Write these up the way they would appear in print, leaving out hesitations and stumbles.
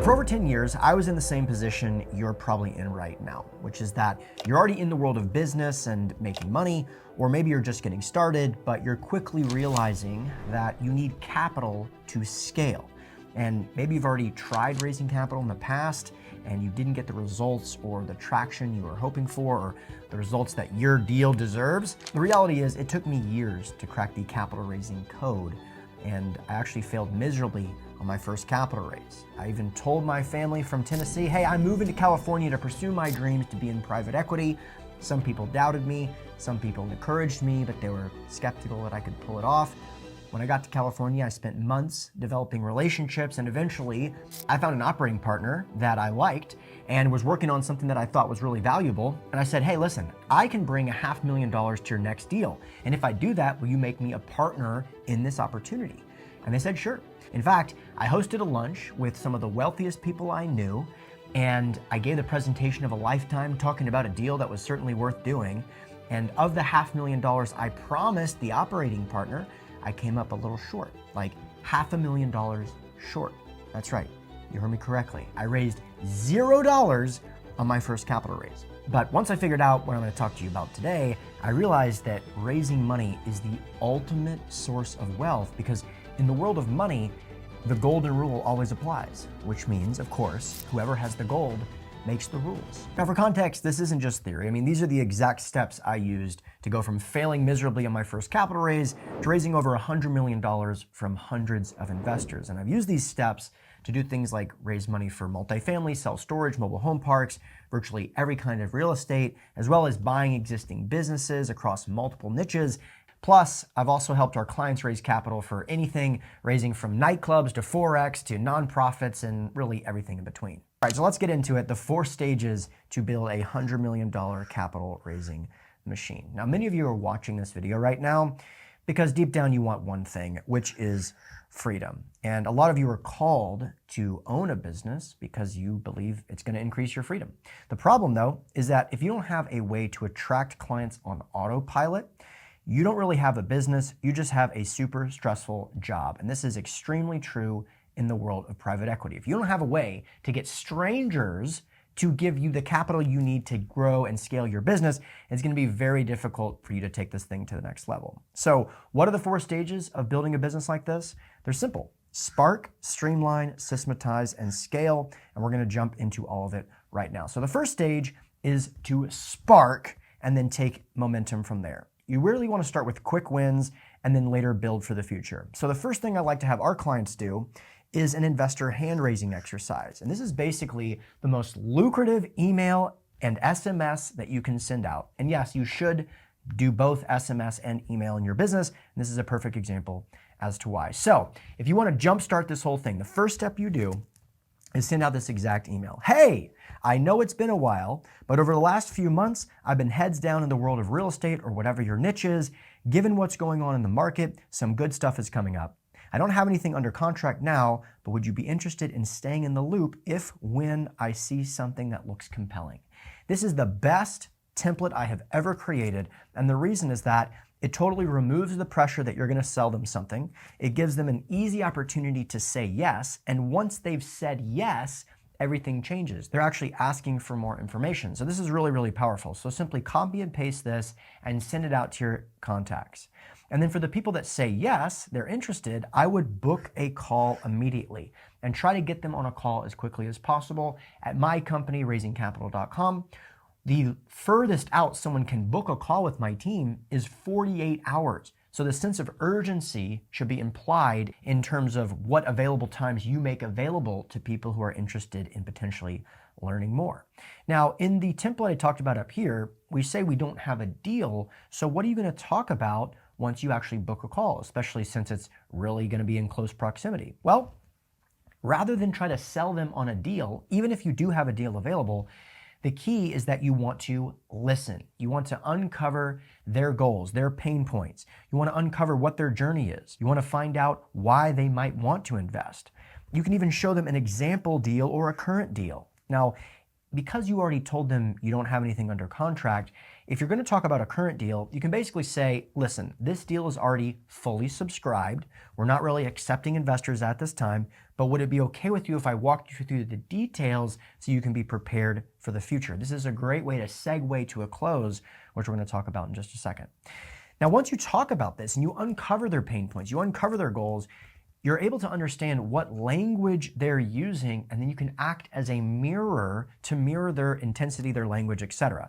For over 10 years, I was in the same position you're probably in right now, which is that you're already in the world of business and making money, or maybe you're just getting started, but you're quickly realizing that you need capital to scale. And maybe you've already tried raising capital in the past and you didn't get the results or the traction you were hoping for, or the results that your deal deserves. The reality is it took me years to crack the capital raising code, and I actually failed miserably on my first capital raise. I even told my family from Tennessee, hey, I'm moving to California to pursue my dreams to be in private equity. Some people doubted me, some people encouraged me, but they were skeptical that I could pull it off. When I got to California, I spent months developing relationships, and eventually I found an operating partner that I liked and was working on something that I thought was really valuable. And I said, hey, listen, I can bring $500,000 to your next deal. And if I do that, will you make me a partner in this opportunity? And they said, sure. In fact, I hosted a lunch with some of the wealthiest people I knew, and I gave the presentation of a lifetime talking about a deal that was certainly worth doing. And of the $500,000 I promised the operating partner, I came up a little short, like $500,000 short. That's right, you heard me correctly. I raised $0 on my first capital raise. But once I figured out what I'm going to talk to you about today, I realized that raising money is the ultimate source of wealth, because in the world of money, the golden rule always applies, which means, of course, whoever has the gold makes the rules. Now, for context, this isn't just theory. I mean, these are the exact steps I used to go from failing miserably on my first capital raise to raising over $100 million from hundreds of investors. And I've used these steps to do things like raise money for multifamily, self-storage, mobile home parks, virtually every kind of real estate, as well as buying existing businesses across multiple niches. Plus, I've also helped our clients raise capital for anything, raising from nightclubs to Forex to nonprofits and really everything in between. All right, so let's get into it. The 4 stages to build a $100 million capital raising machine. Now, many of you are watching this video right now because deep down you want one thing, which is freedom. And a lot of you are called to own a business because you believe it's going to increase your freedom. The problem, though, is that if you don't have a way to attract clients on autopilot, you don't really have a business, you just have a super stressful job. And this is extremely true in the world of private equity. If you don't have a way to get strangers to give you the capital you need to grow and scale your business, it's going to be very difficult for you to take this thing to the next level. So what are the 4 stages of building a business like this? They're simple: spark, streamline, systematize, and scale. And we're going to jump into all of it right now. So the first stage is to spark and then take momentum from there. You really want to start with quick wins and then later build for the future. So the first thing I like to have our clients do is an investor hand-raising exercise. And this is basically the most lucrative email and SMS that you can send out. And yes, you should do both SMS and email in your business. And this is a perfect example as to why. So if you want to jumpstart this whole thing, the first step you do is send out this exact email. Hey, I know it's been a while, but over the last few months, I've been heads down in the world of real estate or whatever your niche is. Given what's going on in the market, some good stuff is coming up. I don't have anything under contract now, but would you be interested in staying in the loop when I see something that looks compelling? This is the best template I have ever created, and the reason is that it totally removes the pressure that you're going to sell them something. It gives them an easy opportunity to say yes, and once they've said yes, everything changes. They're actually asking for more information. So this is really, really powerful. So simply copy and paste this and send it out to your contacts. And then for the people that say yes, they're interested, I would book a call immediately and try to get them on a call as quickly as possible. At my company, raisingcapital.com, the furthest out someone can book a call with my team is 48 hours. So the sense of urgency should be implied in terms of what available times you make available to people who are interested in potentially learning more. Now, in the template I talked about up here, we say we don't have a deal. So what are you going to talk about once you actually book a call, especially since it's really going to be in close proximity? Well, rather than try to sell them on a deal, even if you do have a deal available, the key is that you want to listen. You want to uncover their goals, their pain points. You want to uncover what their journey is. You want to find out why they might want to invest. You can even show them an example deal or a current deal. Now, because you already told them you don't have anything under contract, if you're going to talk about a current deal, you can basically say, listen, this deal is already fully subscribed. We're not really accepting investors at this time, but would it be okay with you if I walked you through the details so you can be prepared for the future? This is a great way to segue to a close, which we're going to talk about in just a second. Now, once you talk about this and you uncover their pain points, you uncover their goals, you're able to understand what language they're using, and then you can act as a mirror to mirror their intensity, their language, etc.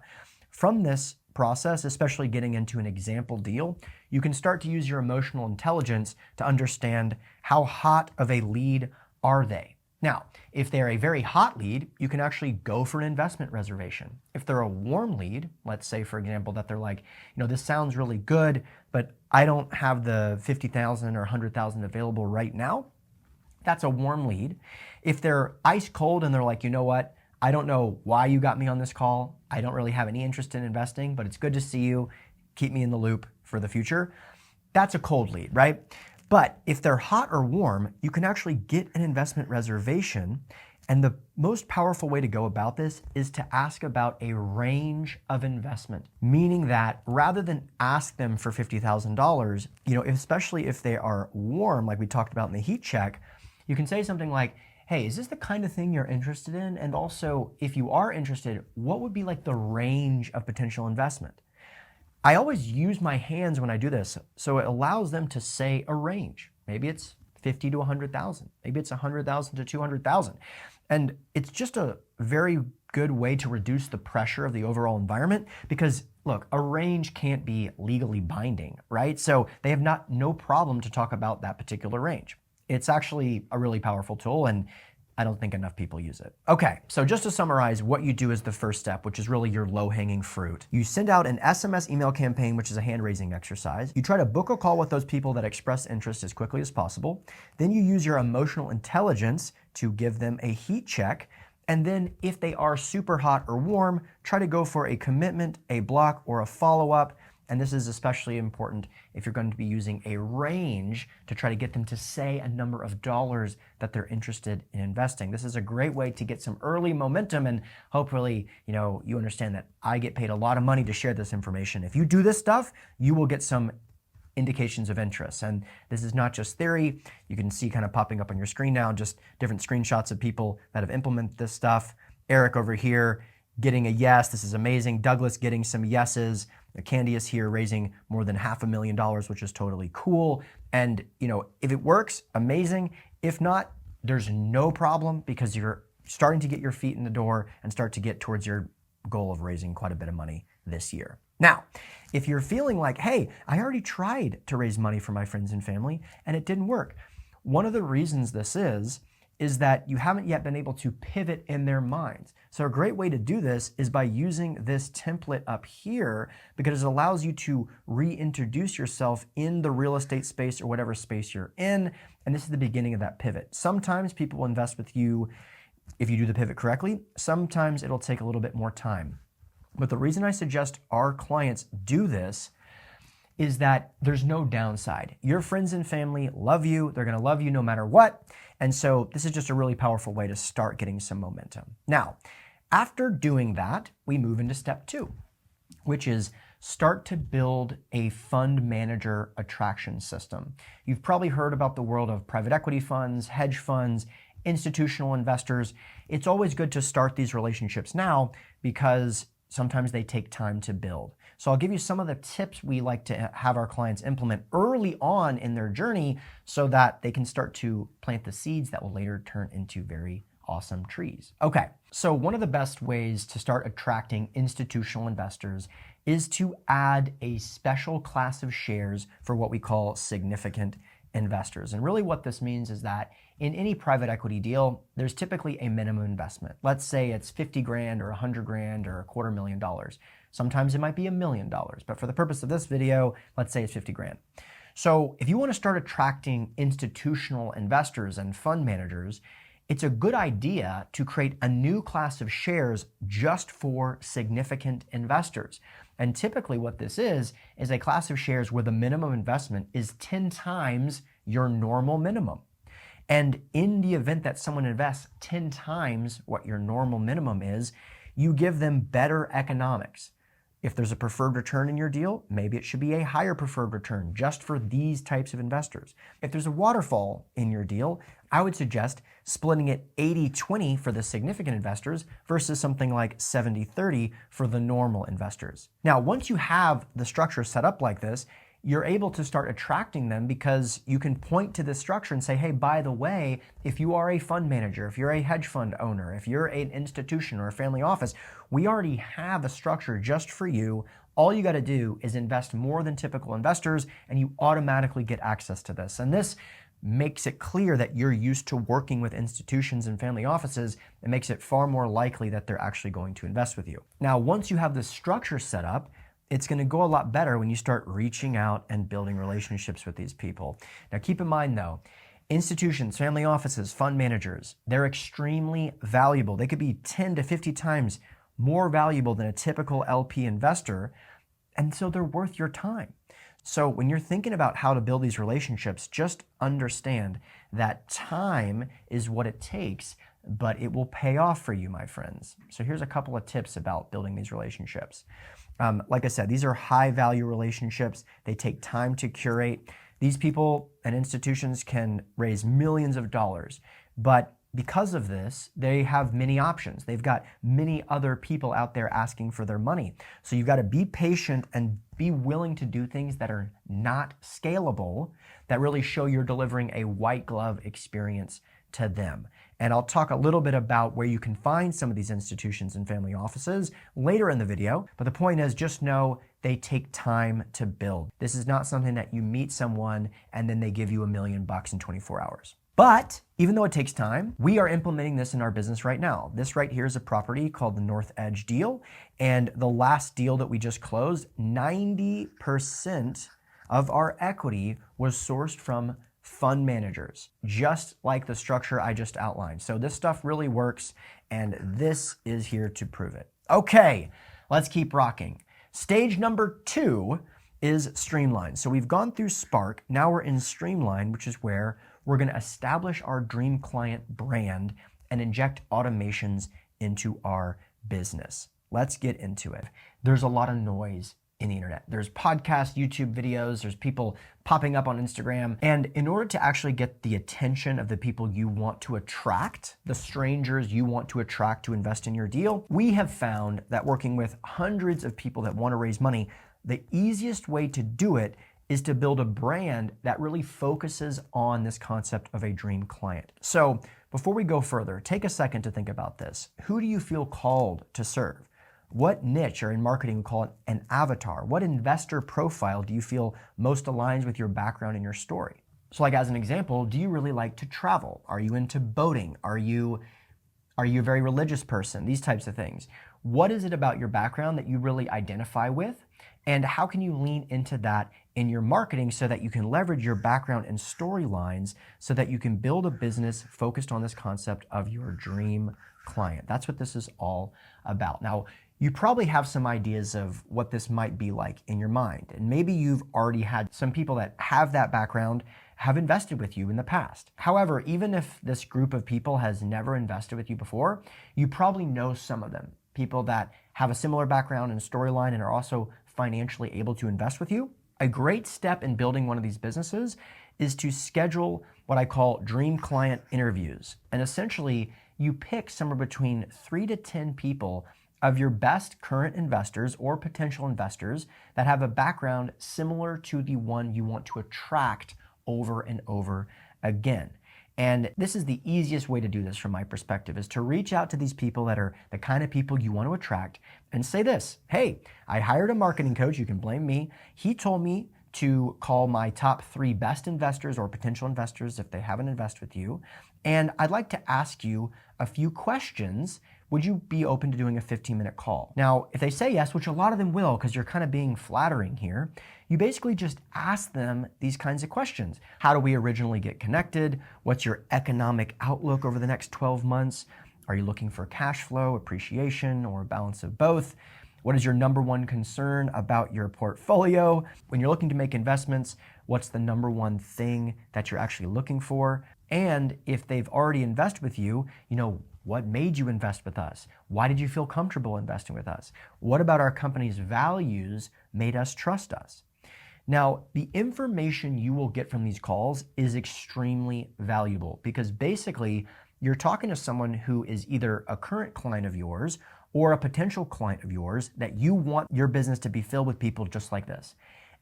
From this process, especially getting into an example deal, you can start to use your emotional intelligence to understand how hot of a lead are they. Now, if they're a very hot lead, you can actually go for an investment reservation. If they're a warm lead, let's say, for example, that they're like, this sounds really good, but I don't have the 50,000 or 100,000 available right now, that's a warm lead. If they're ice cold and they're like, you know what, I don't know why you got me on this call. I don't really have any interest in investing, but it's good to see you. Keep me in the loop for the future. That's a cold lead, right? But if they're hot or warm, you can actually get an investment reservation. And the most powerful way to go about this is to ask about a range of investment, meaning that rather than ask them for $50,000, especially if they are warm, like we talked about in the heat check, you can say something like, hey, is this the kind of thing you're interested in? And also, if you are interested, what would be like the range of potential investment? I always use my hands when I do this, so it allows them to say a range. Maybe it's 50 to 100,000. Maybe it's 100,000 to 200,000. And it's just a very good way to reduce the pressure of the overall environment because, look, a range can't be legally binding, right? So they have no problem to talk about that particular range. It's actually a really powerful tool, and I don't think enough people use it. Okay, so just to summarize, what you do is the first step, which is really your low-hanging fruit. You send out an SMS email campaign, which is a hand-raising exercise. You try to book a call with those people that express interest as quickly as possible. Then you use your emotional intelligence to give them a heat check. And then if they are super hot or warm, try to go for a commitment, a block, or a follow-up. And this is especially important if you're going to be using a range to try to get them to say a number of dollars that they're interested in investing. This is a great way to get some early momentum, and hopefully, you understand that I get paid a lot of money to share this information. If you do this stuff, you will get some indications of interest. And this is not just theory. You can see kind of popping up on your screen now, just different screenshots of people that have implemented this stuff. Eric over here getting a yes. This is amazing. Douglas getting some yeses. Candy is here raising more than $500,000, which is totally cool. And, if it works, amazing. If not, there's no problem because you're starting to get your feet in the door and start to get towards your goal of raising quite a bit of money this year. Now, if you're feeling like, hey, I already tried to raise money for my friends and family and it didn't work. One of the reasons this is that you haven't yet been able to pivot in their minds. So a great way to do this is by using this template up here because it allows you to reintroduce yourself in the real estate space or whatever space you're in. And this is the beginning of that pivot. Sometimes people will invest with you if you do the pivot correctly. Sometimes it'll take a little bit more time. But the reason I suggest our clients do this is that there's no downside. Your friends and family love you. They're going to love you no matter what. And so this is just a really powerful way to start getting some momentum. Now, after doing that, we move into step 2, which is start to build a fund manager attraction system. You've probably heard about the world of private equity funds, hedge funds, institutional investors. It's always good to start these relationships now because sometimes they take time to build. So I'll give you some of the tips we like to have our clients implement early on in their journey so that they can start to plant the seeds that will later turn into very awesome trees. Okay, so one of the best ways to start attracting institutional investors is to add a special class of shares for what we call significant investors. And really what this means is that in any private equity deal, there's typically a minimum investment. Let's say it's 50 grand or 100 grand or $250,000. Sometimes it might be $1 million, but for the purpose of this video, let's say it's 50 grand. So if you want to start attracting institutional investors and fund managers, it's a good idea to create a new class of shares just for significant investors. And typically what this is a class of shares where the minimum investment is 10 times your normal minimum. And in the event that someone invests 10 times what your normal minimum is, you give them better economics. If there's a preferred return in your deal, maybe it should be a higher preferred return just for these types of investors. If there's a waterfall in your deal, I would suggest splitting it 80-20 for the significant investors versus something like 70-30 for the normal investors. Now, once you have the structure set up like this, you're able to start attracting them because you can point to this structure and say, hey, by the way, if you are a fund manager, if you're a hedge fund owner, if you're an institution or a family office, we already have a structure just for you. All you got to do is invest more than typical investors and you automatically get access to this. And this makes it clear that you're used to working with institutions and family offices. It makes it far more likely that they're actually going to invest with you. Now, once you have this structure set up, it's going to go a lot better when you start reaching out and building relationships with these people. Now, keep in mind though, institutions, family offices, fund managers, they're extremely valuable. They could be 10 to 50 times more valuable than a typical LP investor, and so they're worth your time. So when you're thinking about how to build these relationships, just understand that time is what it takes, but it will pay off for you, my friends. So here's a couple of tips about building these relationships. Like I said, these are high value relationships. They take time to curate. These people and institutions can raise millions of dollars, but because of this, they have many options. They've got many other people out there asking for their money. So you've got to be patient and be willing to do things that are not scalable, that really show you're delivering a white glove experience to them. And I'll talk a little bit about where you can find some of these institutions and family offices later in the video. But the point is, just know they take time to build. This is not something that you meet someone and then they give you $1 million in 24 hours. But even though it takes time, we are implementing this in our business right now. This right here is a property called the North Edge deal. And the last deal that we just closed, 90% of our equity was sourced from fund managers, just like the structure I just outlined. So this stuff really works, and this is here to prove it. Okay, let's keep rocking. Stage number 2 is Streamline. So we've gone through Spark, now we're in Streamline, which is where we're gonna establish our dream client brand and inject automations into our business. Let's get into it. There's a lot of noise in the internet. There's podcasts, YouTube videos, there's people popping up on Instagram. And in order to actually get the attention of the people you want to attract, the strangers you want to attract to invest in your deal, we have found that working with hundreds of people that want to raise money, the easiest way to do it is to build a brand that really focuses on this concept of a dream client. So before we go further, take a second to think about this. Who do you feel called to serve? What niche, or in marketing we call it an avatar? What investor profile do you feel most aligns with your background and your story? So like as an example, do you really like to travel? Are you into boating? Are you a very religious person? These types of things. What is it about your background that you really identify with? And how can you lean into that in your marketing so that you can leverage your background and storylines so that you can build a business focused on this concept of your dream client? That's what this is all about. Now, you probably have some ideas of what this might be like in your mind. And maybe you've already had some people that have that background have invested with you in the past. However, even if this group of people has never invested with you before, you probably know some of them. People that have a similar background and storyline and are also financially able to invest with you. A great step in building one of these businesses is to schedule what I call dream client interviews. And essentially, you pick somewhere between 3 to 10 people of your best current investors or potential investors that have a background similar to the one you want to attract over and over again. And this is the easiest way to do this from my perspective, is to reach out to these people that are the kind of people you want to attract and say this: hey, I hired a marketing coach, you can blame me. He told me to call my top 3 best investors or potential investors if they haven't invested with you. And I'd like to ask you a few questions. Would you be open to doing a 15-minute call? Now, if they say yes, which a lot of them will because you're kind of being flattering here, you basically just ask them these kinds of questions. How do we originally get connected? What's your economic outlook over the next 12 months? Are you looking for cash flow, appreciation, or a balance of both? What is your number one concern about your portfolio? When you're looking to make investments, what's the number one thing that you're actually looking for? And if they've already invested with you, what made you invest with us? Why did you feel comfortable investing with us? What about our company's values made us trust us? Now, the information you will get from these calls is extremely valuable because basically you're talking to someone who is either a current client of yours or a potential client of yours that you want your business to be filled with people just like this.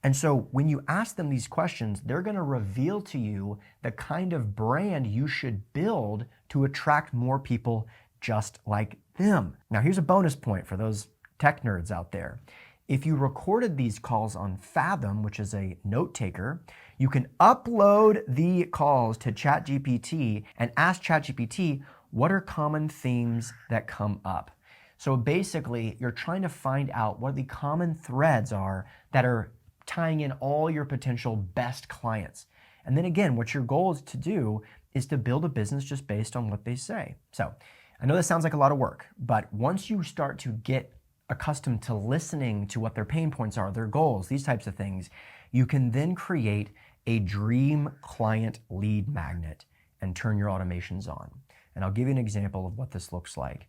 And so when you ask them these questions, they're going to reveal to you the kind of brand you should build to attract more people just like them. Now, here's a bonus point for those tech nerds out there. If you recorded these calls on Fathom, which is a note taker, you can upload the calls to ChatGPT and ask ChatGPT, what are common themes that come up? So basically, you're trying to find out what the common threads are that are tying in all your potential best clients. And then again, what your goal is to do is to build a business just based on what they say. So I know this sounds like a lot of work, but once you start to get accustomed to listening to what their pain points are, their goals, these types of things, you can then create a dream client lead magnet and turn your automations on. And I'll give you an example of what this looks like.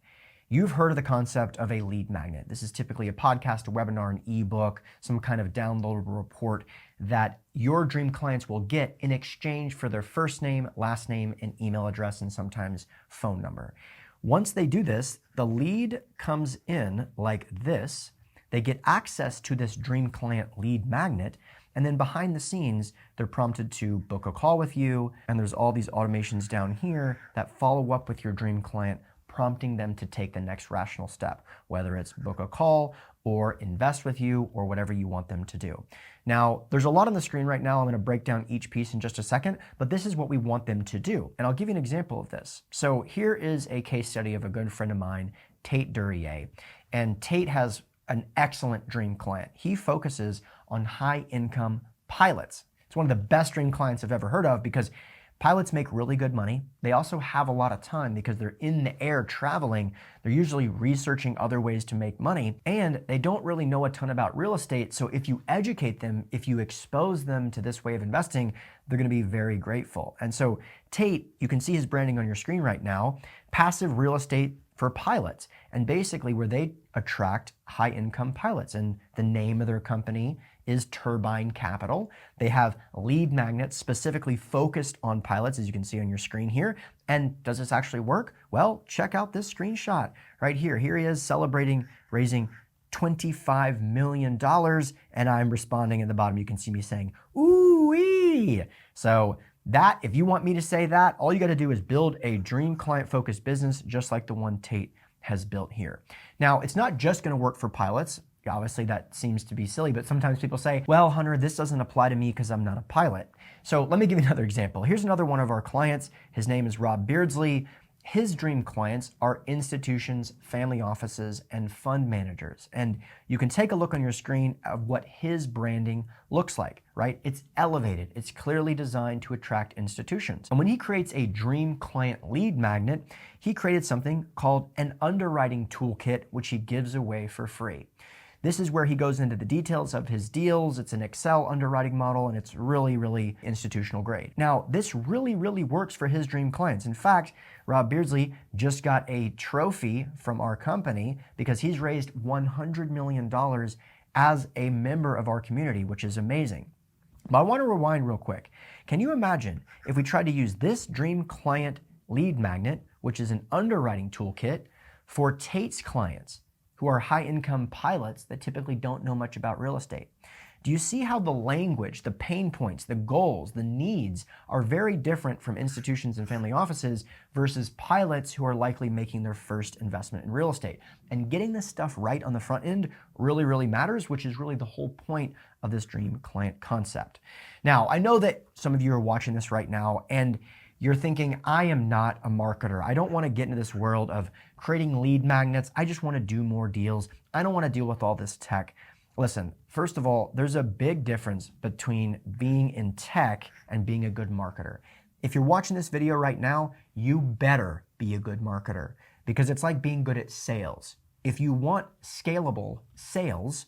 You've heard of the concept of a lead magnet. This is typically a podcast, a webinar, an ebook, some kind of downloadable report that your dream clients will get in exchange for their first name, last name, and email address, and sometimes phone number. Once they do this, the lead comes in like this. They get access to this dream client lead magnet, and then behind the scenes, they're prompted to book a call with you, and there's all these automations down here that follow up with your dream client, prompting them to take the next rational step, whether it's book a call or invest with you or whatever you want them to do. Now, there's a lot on the screen right now. I'm going to break down each piece in just a second, but this is what we want them to do. And I'll give you an example of this. So here is a case study of a good friend of mine, Tate Duryea. And Tate has an excellent dream client. He focuses on high income pilots. It's one of the best dream clients I've ever heard of because pilots make really good money. They also have a lot of time because they're in the air traveling. They're usually researching other ways to make money, and they don't really know a ton about real estate. So if you educate them, if you expose them to this way of investing, they're going to be very grateful. And so Tate, you can see his branding on your screen right now, passive real estate for pilots, and basically where they attract high income pilots. And the name of their company is Turbine Capital. They have lead magnets specifically focused on pilots, as you can see on your screen here. And does this actually work? Well, check out this screenshot right here. Here he is celebrating raising $25 million, and I'm responding at the bottom. You can see me saying, ooh-wee. So that, if you want me to say that, all you got to do is build a dream client-focused business just like the one Tate has built here. Now, it's not just going to work for pilots. Obviously, that seems to be silly, but sometimes people say, well, Hunter, this doesn't apply to me because I'm not a pilot. So let me give you another example. Here's another one of our clients. His name is Rob Beardsley. His dream clients are institutions, family offices, and fund managers. And you can take a look on your screen of what his branding looks like, right? It's elevated. It's clearly designed to attract institutions. And when he creates a dream client lead magnet, he created something called an underwriting toolkit, which he gives away for free. This is where he goes into the details of his deals. It's an Excel underwriting model, and it's really, really institutional grade. Now, this really, really works for his dream clients. In fact, Rob Beardsley just got a trophy from our company because he's raised $100 million as a member of our community, which is amazing. But I want to rewind real quick. Can you imagine if we tried to use this dream client lead magnet, which is an underwriting toolkit, for Tate's clients, who are high-income pilots that typically don't know much about real estate? Do you see how the language, the pain points, the goals, the needs are very different from institutions and family offices versus pilots who are likely making their first investment in real estate? And getting this stuff right on the front end really, really matters, which is really the whole point of this dream client concept. Now, I know that some of you are watching this right now and you're thinking, I am not a marketer. I don't want to get into this world of creating lead magnets. I just want to do more deals. I don't want to deal with all this tech. Listen, first of all, there's a big difference between being in tech and being a good marketer. If you're watching this video right now, you better be a good marketer because it's like being good at sales. If you want scalable sales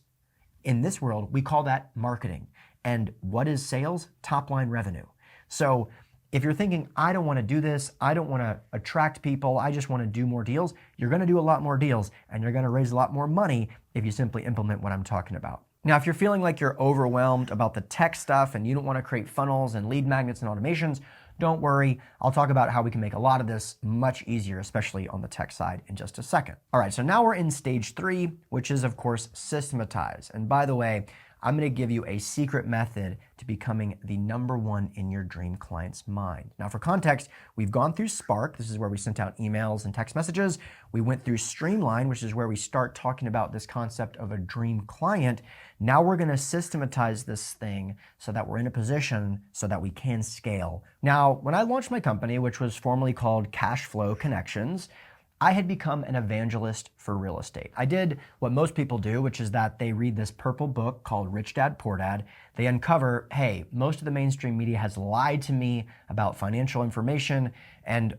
in this world, we call that marketing. And what is sales? Top line revenue. So If you're thinking, I don't want to do this, I don't want to attract people, I just want to do more deals, you're going to do a lot more deals and you're going to raise a lot more money if you simply implement what I'm talking about. Now, if you're feeling like you're overwhelmed about the tech stuff and you don't want to create funnels and lead magnets and automations, don't worry. I'll talk about how we can make a lot of this much easier, especially on the tech side, in just a second. All right, so now we're in stage 3, which is, of course, Systematize. And by the way, I'm going to give you a secret method to becoming the #1 in your dream client's mind. Now, for context, we've gone through Spark. This is where we sent out emails and text messages. We went through Streamline, which is where we start talking about this concept of a dream client. Now we're going to systematize this thing so that we're in a position so that we can scale. Now, when I launched my company, which was formerly called Cash Flow Connections, I had become an evangelist for real estate. I did what most people do, which is that they read this purple book called Rich Dad, Poor Dad. They uncover, hey, most of the mainstream media has lied to me about financial information, and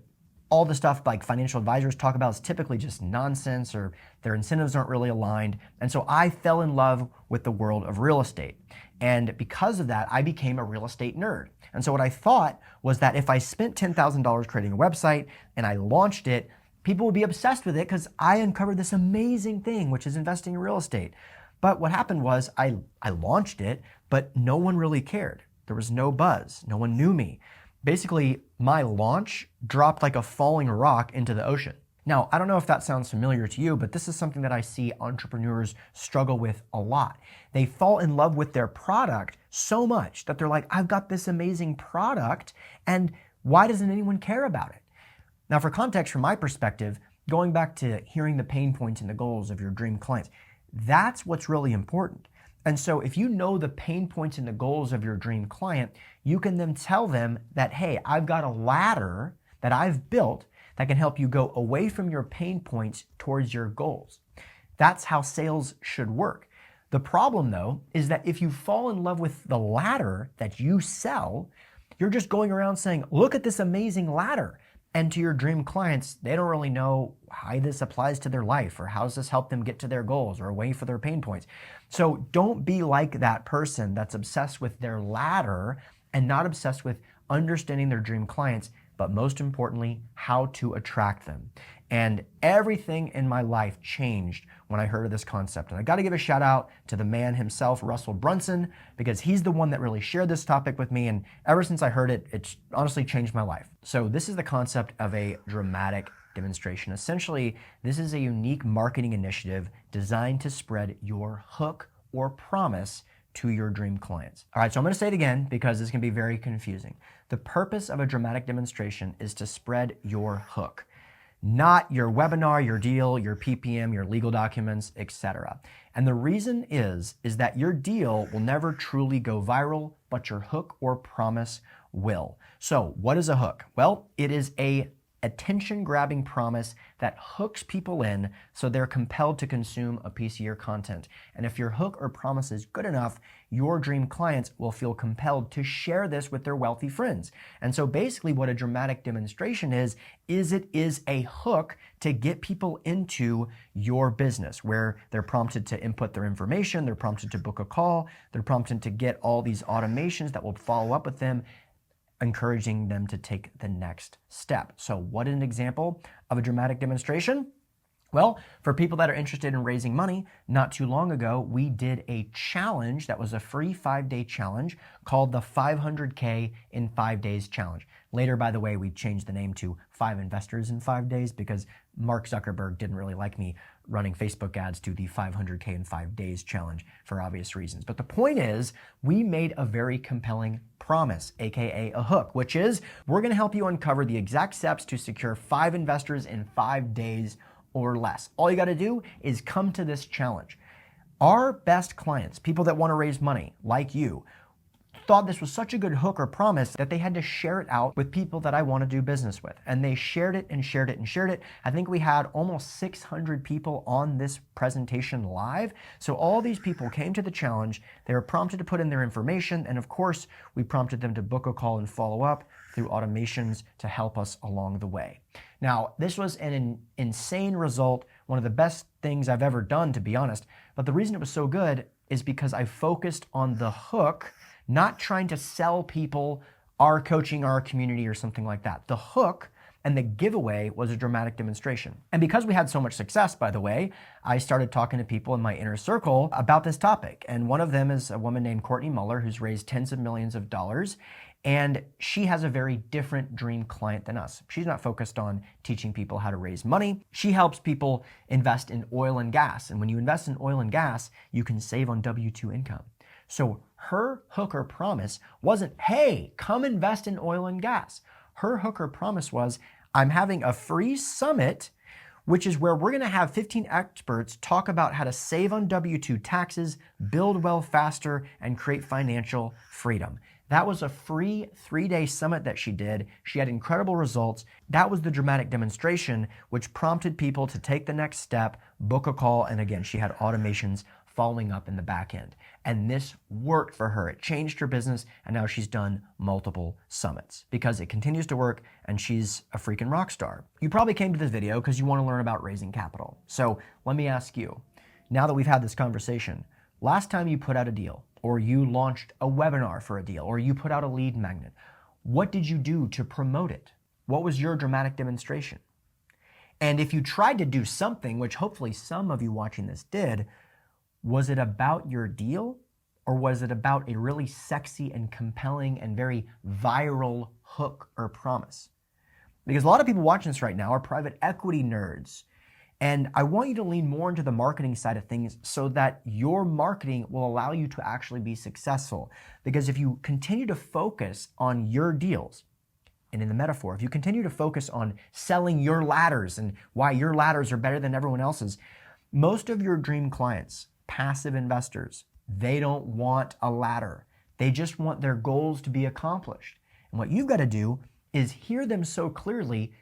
all the stuff like financial advisors talk about is typically just nonsense, or their incentives aren't really aligned. And so I fell in love with the world of real estate. And because of that, I became a real estate nerd. And so what I thought was that if I spent $10,000 creating a website and I launched it, people would be obsessed with it because I uncovered this amazing thing, which is investing in real estate. But what happened was I launched it, but no one really cared. There was no buzz. No one knew me. Basically, my launch dropped like a falling rock into the ocean. Now, I don't know if that sounds familiar to you, but this is something that I see entrepreneurs struggle with a lot. They fall in love with their product so much that they're like, I've got this amazing product, and why doesn't anyone care about it? Now, for context, from my perspective, going back to hearing the pain points and the goals of your dream clients, that's what's really important. And so if you know the pain points and the goals of your dream client, you can then tell them that, hey, I've got a ladder that I've built that can help you go away from your pain points towards your goals. That's how sales should work. The problem, though, is that if you fall in love with the ladder that you sell, you're just going around saying, look at this amazing ladder. And to your dream clients, they don't really know how this applies to their life or how does this help them get to their goals or away from their pain points. So don't be like that person that's obsessed with their ladder and not obsessed with understanding their dream clients, but most importantly, how to attract them. And everything in my life changed when I heard of this concept. And I got to give a shout out to the man himself, Russell Brunson, because he's the one that really shared this topic with me. And ever since I heard it, it's honestly changed my life. So this is the concept of a dramatic demonstration. Essentially, this is a unique marketing initiative designed to spread your hook or promise to your dream clients. All right, so I'm going to say it again because this can be very confusing. The purpose of a dramatic demonstration is to spread your hook. Not your webinar, your deal, your PPM, your legal documents, etc. And the reason is that your deal will never truly go viral, but your hook or promise will. So what is a hook? Well, it is a attention-grabbing promise that hooks people in so they're compelled to consume a piece of your content. And if your hook or promise is good enough, your dream clients will feel compelled to share this with their wealthy friends. And so basically what a dramatic demonstration is it is a hook to get people into your business where they're prompted to input their information, they're prompted to book a call, they're prompted to get all these automations that will follow up with them, encouraging them to take the next step. So what is an example of a dramatic demonstration? Well, for people that are interested in raising money, not too long ago, we did a challenge that was a free 5-day challenge called the 500K in 5 days challenge. Later, by the way, we changed the name to 5 Investors in 5 days because Mark Zuckerberg didn't really like me running Facebook ads to the 500K in 5 days challenge for obvious reasons. But the point is, we made a very compelling promise, aka a hook, which is we're going to help you uncover the exact steps to secure 5 investors in 5 days or less. All you got to do is come to this challenge. Our best clients, people that want to raise money like you, thought this was such a good hook or promise that they had to share it out with people that I want to do business with. And they shared it and shared it and shared it. I think we had almost 600 people on this presentation live. So all these people came to the challenge. They were prompted to put in their information. And of course, we prompted them to book a call and follow up through automations to help us along the way. Now, this was an insane result, one of the best things I've ever done, to be honest. But the reason it was so good is because I focused on the hook, not trying to sell people our coaching, our community, or something like that. The hook and the giveaway was a dramatic demonstration. And because we had so much success, by the way, I started talking to people in my inner circle about this topic. And one of them is a woman named Courtney Muller, who's raised tens of millions of dollars. And she has a very different dream client than us. She's not focused on teaching people how to raise money. She helps people invest in oil and gas. And when you invest in oil and gas, you can save on W-2 income. So her hook or promise wasn't, hey, come invest in oil and gas. Her hook or promise was, I'm having a free summit, which is where we're gonna have 15 experts talk about how to save on W-2 taxes, build wealth faster, and create financial freedom. That was a free 3-day summit that she did. She had incredible results. That was the dramatic demonstration, which prompted people to take the next step, book a call, and again, she had automations following up in the back end. And this worked for her. It changed her business, and now she's done multiple summits because it continues to work, and she's a freaking rock star. You probably came to this video because you want to learn about raising capital. So let me ask you, now that we've had this conversation, last time you put out a deal, or you launched a webinar for a deal, or you put out a lead magnet, what did you do to promote it? What was your dramatic demonstration? And if you tried to do something, which hopefully some of you watching this did, was it about your deal, or was it about a really sexy and compelling and very viral hook or promise? Because a lot of people watching this right now are private equity nerds. And I want you to lean more into the marketing side of things so that your marketing will allow you to actually be successful. Because if you continue to focus on your deals, and in the metaphor, if you continue to focus on selling your ladders and why your ladders are better than everyone else's, most of your dream clients, passive investors, they don't want a ladder. They just want their goals to be accomplished. And what you've got to do is hear them so clearly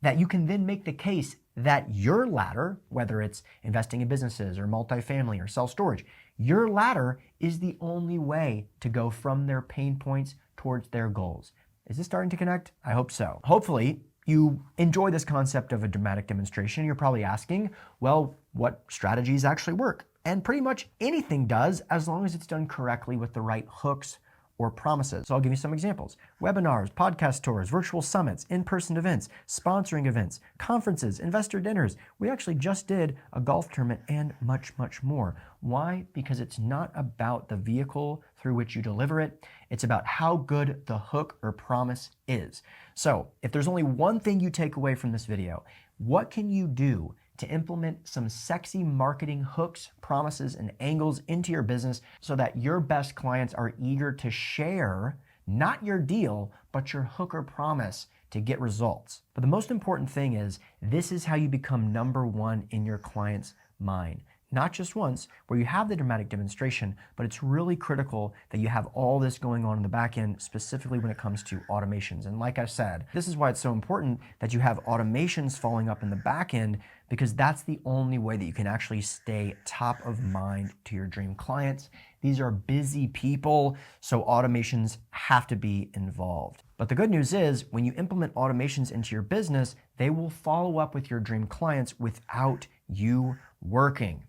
that you can then make the case that your ladder, whether it's investing in businesses or multifamily or self-storage, your ladder is the only way to go from their pain points towards their goals. Is this starting to connect? I hope so. Hopefully, you enjoy this concept of a dramatic demonstration. You're probably asking, well, what strategies actually work? And pretty much anything does as long as it's done correctly with the right hooks or promises. So I'll give you some examples. Webinars, podcast tours, virtual summits, in-person events, sponsoring events, conferences, investor dinners. We actually just did a golf tournament and much, much more. Why? Because it's not about the vehicle through which you deliver it. It's about how good the hook or promise is. So if there's only one thing you take away from this video, what can you do to implement some sexy marketing hooks, promises, and angles into your business so that your best clients are eager to share not your deal, but your hook or promise to get results? But the most important thing is this is how you become number one in your client's mind. Not just once, where you have the dramatic demonstration, but it's really critical that you have all this going on in the back end, specifically when it comes to automations. And like I said, this is why it's so important that you have automations following up in the back end, because that's the only way that you can actually stay top of mind to your dream clients. These are busy people, so automations have to be involved. But the good news is, when you implement automations into your business, they will follow up with your dream clients without you working.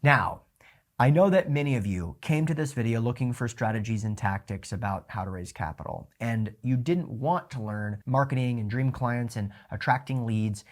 Now, I know that many of you came to this video looking for strategies and tactics about how to raise capital, and you didn't want to learn marketing and dream clients and attracting leads,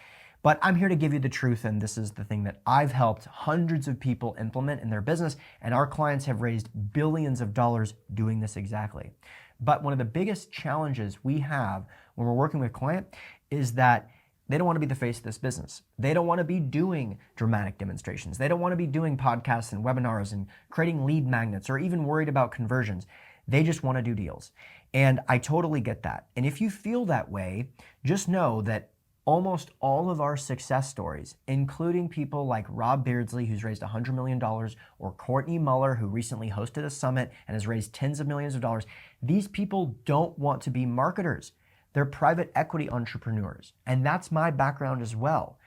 but I'm here to give you the truth, and this is the thing that I've helped hundreds of people implement in their business, and our clients have raised billions of dollars doing this exactly. But one of the biggest challenges we have when we're working with a client is that they don't want to be the face of this business. They don't want to be doing dramatic demonstrations. They don't want to be doing podcasts and webinars and creating lead magnets or even worried about conversions. They just want to do deals. And I totally get that. And if you feel that way, just know that almost all of our success stories, including people like Rob Beardsley, who's raised $100 million, or Courtney Muller, who recently hosted a summit and has raised tens of millions of dollars, these people don't want to be marketers. They're private equity entrepreneurs. And that's my background as well.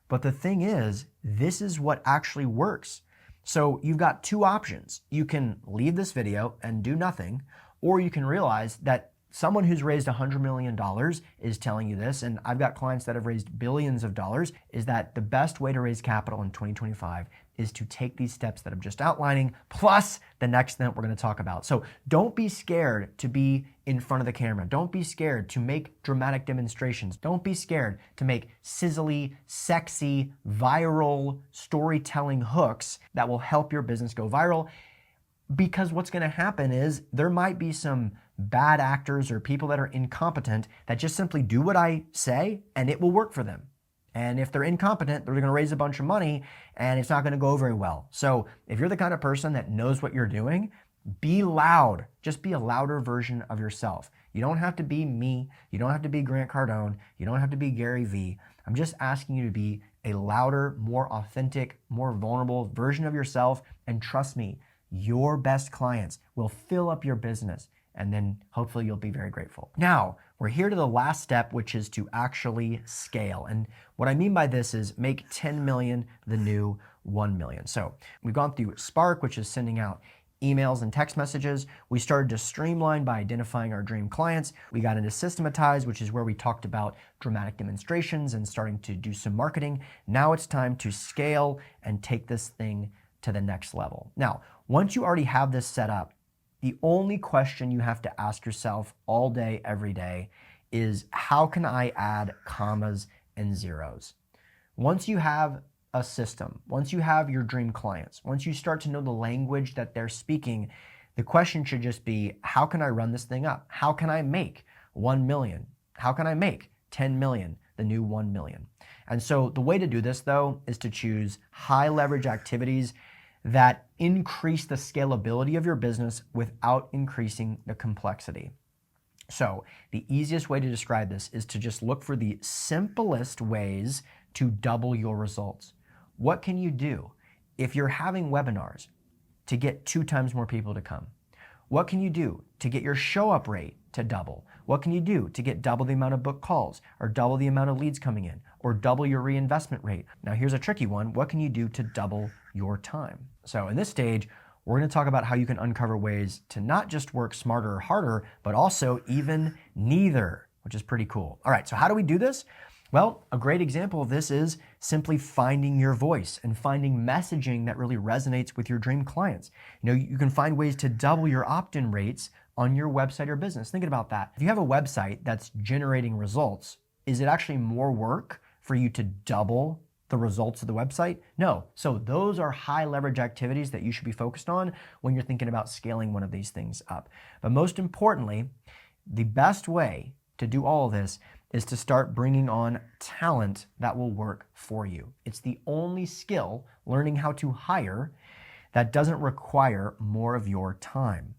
But the thing is, this is what actually works. So you've got two options. You can leave this video and do nothing, or you can realize that someone who's raised $100 million is telling you this, and I've got clients that have raised billions of dollars, is that the best way to raise capital in 2025 is to take these steps that I'm just outlining, plus the next thing that we're going to talk about. So don't be scared to be in front of the camera. Don't be scared to make dramatic demonstrations. Don't be scared to make sizzly, sexy, viral storytelling hooks that will help your business go viral. Because what's going to happen is there might be some bad actors or people that are incompetent that just simply do what I say and it will work for them. And if they're incompetent, they're going to raise a bunch of money and it's not going to go very well. So if you're the kind of person that knows what you're doing, be loud. Just be a louder version of yourself. You don't have to be me. You don't have to be Grant Cardone. You don't have to be Gary Vee. I'm just asking you to be a louder, more authentic, more vulnerable version of yourself. And trust me, your best clients will fill up your business. And then hopefully you'll be very grateful. Now, we're here to the last step, which is to actually scale. And what I mean by this is make 10 million the new 1 million. So we've gone through Spark, which is sending out emails and text messages. We started to Streamline by identifying our dream clients. We got into Systematize, which is where we talked about dramatic demonstrations and starting to do some marketing. Now it's time to scale and take this thing to the next level. Now, once you already have this set up, the only question you have to ask yourself all day, every day is how can I add commas and zeros? Once you have a system, once you have your dream clients, once you start to know the language that they're speaking, the question should just be, how can I run this thing up? How can I make 1 million? How can I make 10 million, the new 1 million? And so the way to do this though is to choose high leverage activities that increase the scalability of your business without increasing the complexity. So the easiest way to describe this is to just look for the simplest ways to double your results. What can you do if you're having webinars to get 2 times more people to come? What can you do to get your show up rate to double? What can you do to get double the amount of book calls or double the amount of leads coming in or double your reinvestment rate? Now here's a tricky one. What can you do to double your time? So in this stage, we're going to talk about how you can uncover ways to not just work smarter or harder, but also even neither, which is pretty cool. All right, so how do we do this? Well, a great example of this is simply finding your voice and finding messaging that really resonates with your dream clients. You know, you can find ways to double your opt-in rates on your website or business. Think about that. If you have a website that's generating results, is it actually more work for you to double the results of the website? No. So those are high leverage activities that you should be focused on when you're thinking about scaling one of these things up. But most importantly, the best way to do all of this is to start bringing on talent that will work for you. It's the only skill, learning how to hire, that doesn't require more of your time.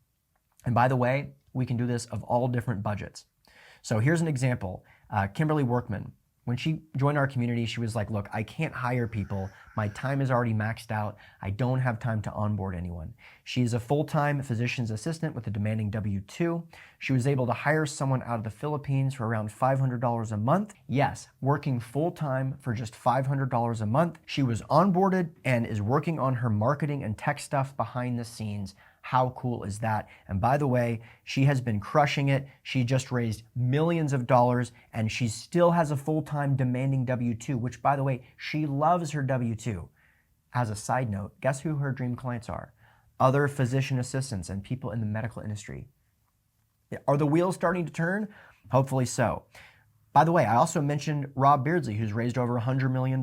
And by the way, we can do this of all different budgets. So here's an example. Kimberly Workman, when she joined our community, she was like, look, I can't hire people. My time is already maxed out. I don't have time to onboard anyone. She's a full-time physician's assistant with a demanding W-2. She was able to hire someone out of the Philippines for around $500 a month. Yes, working full-time for just $500 a month. She was onboarded and is working on her marketing and tech stuff behind the scenes. How cool is that? And by the way, she has been crushing it. She just raised millions of dollars and she still has a full-time demanding W-2, which by the way, she loves her W-2. As a side note, guess who her dream clients are? Other physician assistants and people in the medical industry. Are the wheels starting to turn? Hopefully so. By the way, I also mentioned Rob Beardsley, who's raised over $100 million.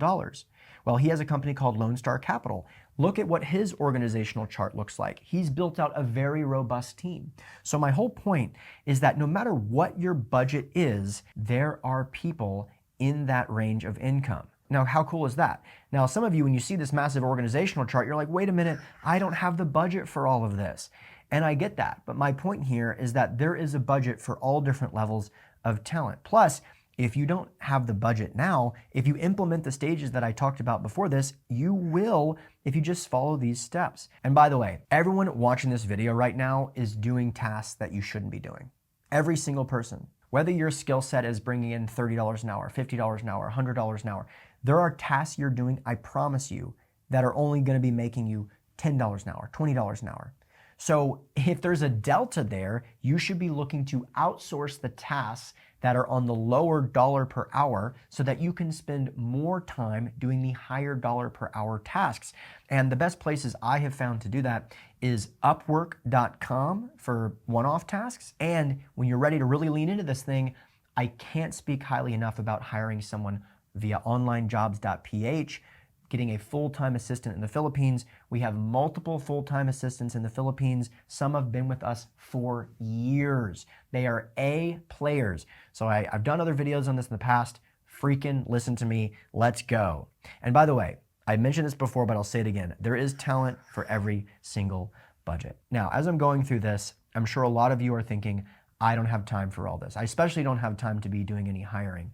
Well, he has a company called Lone Star Capital. Look at what his organizational chart looks like. He's built out a very robust team. So my whole point is that no matter what your budget is, there are people in that range of income. Now, how cool is that? Now, some of you, when you see this massive organizational chart, you're like, wait a minute, I don't have the budget for all of this. And I get that. But my point here is that there is a budget for all different levels of talent. Plus, if you don't have the budget now, if you implement the stages that I talked about before this, you will if you just follow these steps. And by the way, everyone watching this video right now is doing tasks that you shouldn't be doing. Every single person. Whether your skill set is bringing in $30 an hour, $50 an hour, $100 an hour, there are tasks you're doing, I promise you, that are only going to be making you $10 an hour, $20 an hour. So if there's a delta there, you should be looking to outsource the tasks that are on the lower dollar per hour so that you can spend more time doing the higher dollar per hour tasks. And the best places I have found to do that is Upwork.com for one-off tasks. And when you're ready to really lean into this thing, I can't speak highly enough about hiring someone via onlinejobs.ph, getting a full-time assistant in the Philippines. We have multiple full-time assistants in the Philippines. Some have been with us for years. They are A players. So I've done other videos on this in the past. Freaking listen to me. Let's go. And by the way, I mentioned this before, but I'll say it again. There is talent for every single budget. Now, as I'm going through this, I'm sure a lot of you are thinking, I don't have time for all this. I especially don't have time to be doing any hiring.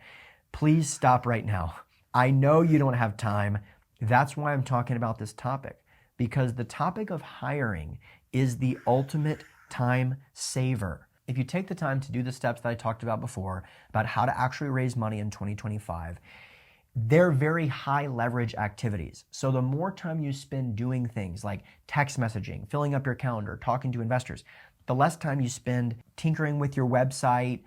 Please stop right now. I know you don't have time. That's why I'm talking about this topic, because the topic of hiring is the ultimate time saver. If you take the time to do the steps that I talked about before, about how to actually raise money in 2025, they're very high leverage activities. So the more time you spend doing things like text messaging, filling up your calendar, talking to investors, the less time you spend tinkering with your website,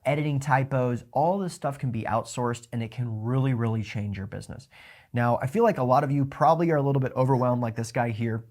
editing typos. All this stuff can be outsourced, and it can really, really change your business. Now, I feel like a lot of you probably are a little bit overwhelmed like this guy here.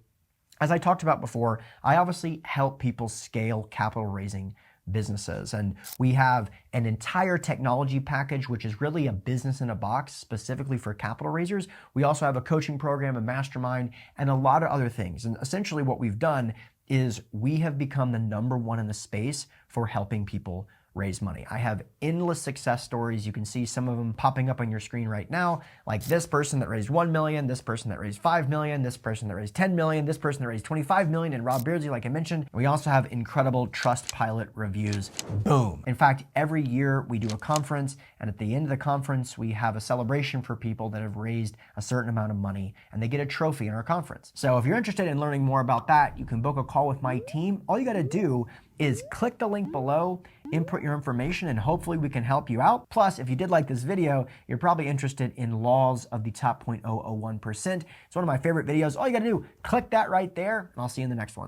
As I talked about before, I obviously help people scale capital raising businesses. And we have an entire technology package, which is really a business in a box specifically for capital raisers. We also have a coaching program, a mastermind, and a lot of other things. And essentially what we've done is we have become the #1 in the space for helping people raise money. I have endless success stories. You can see some of them popping up on your screen right now, like this person that raised 1 million, this person that raised 5 million, this person that raised 10 million, this person that raised 25 million, and Rob Beardsley, like I mentioned. We also have incredible Trustpilot reviews. Boom. In fact, every year we do a conference, and at the end of the conference, we have a celebration for people that have raised a certain amount of money, and they get a trophy in our conference. So if you're interested in learning more about that, you can book a call with my team. All you got to do is click the link below, input your information, and hopefully we can help you out. Plus, if you did like this video, you're probably interested in laws of the top 0.001%. It's one of my favorite videos. All you gotta do, click that right there, and I'll see you in the next one.